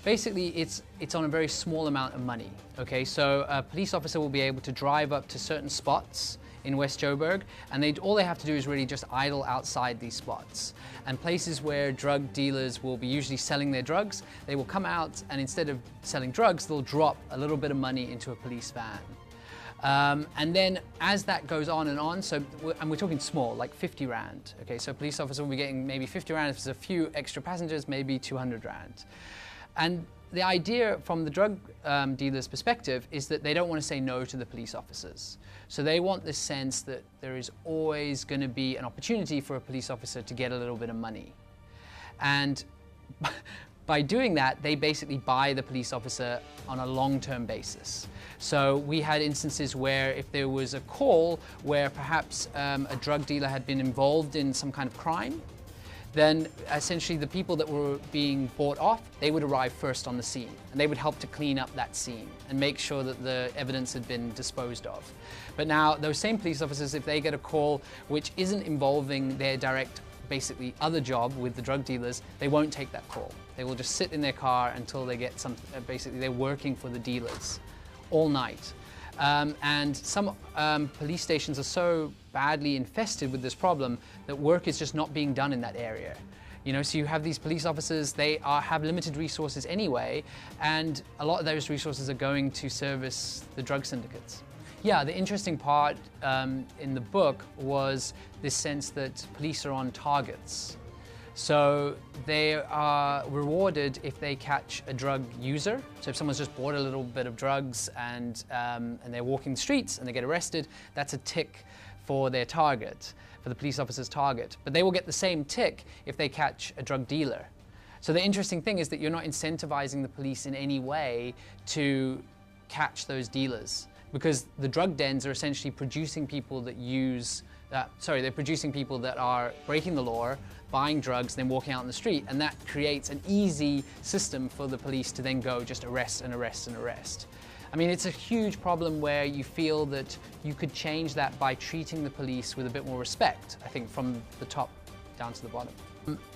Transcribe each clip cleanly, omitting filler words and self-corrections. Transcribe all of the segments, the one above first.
Basically, it's on a very small amount of money. Okay, so a police officer will be able to drive up to certain spots in West Joburg, and all they have to do is really just idle outside these spots. And places where drug dealers will be usually selling their drugs, they will come out, and instead of selling drugs, they'll drop a little bit of money into a police van. And then as that goes on, and we're talking small, like 50 Rand. Okay, so a police officer will be getting maybe 50 Rand. If there's a few extra passengers, maybe 200 Rand. And the idea from the drug dealer's perspective is that they don't want to say no to the police officers. So they want this sense that there is always going to be an opportunity for a police officer to get a little bit of money. And by doing that, they basically buy the police officer on a long-term basis. So we had instances where if there was a call where perhaps a drug dealer had been involved in some kind of crime, then essentially the people that were being bought off, they would arrive first on the scene, and they would help to clean up that scene and make sure that the evidence had been disposed of. But now those same police officers, if they get a call which isn't involving their direct, basically other job with the drug dealers, they won't take that call. They will just sit in their car until they get basically they're working for the dealers all night. And some police stations are so badly infested with this problem that work is just not being done in that area. You know, so you have these police officers, they have limited resources anyway, and a lot of those resources are going to service the drug syndicates. Yeah, the interesting part in the book was this sense that police are on targets. So they are rewarded if they catch a drug user. So if someone's just bought a little bit of drugs and they're walking the streets and they get arrested, that's a tick for their target, for the police officer's target. But they will get the same tick if they catch a drug dealer. So the interesting thing is that you're not incentivizing the police in any way to catch those dealers, because the drug dens are essentially producing people that they're producing people that are breaking the law, buying drugs, then walking out on the street, and that creates an easy system for the police to then go just arrest and arrest and arrest. I mean, it's a huge problem where you feel that you could change that by treating the police with a bit more respect, I think, from the top down to the bottom.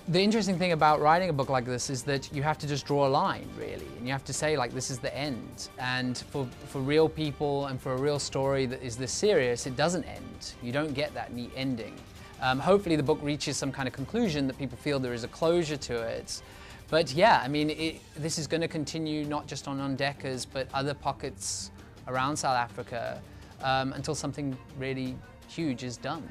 The interesting thing about writing a book like this is that you have to just draw a line, really, and you have to say, like, this is the end. And for real people and for a real story that is this serious, it doesn't end. You don't get that neat ending. Hopefully the book reaches some kind of conclusion that people feel there is a closure to it. But yeah, I mean, this is going to continue not just on Ontdekkers, but other pockets around South Africa until something really huge is done.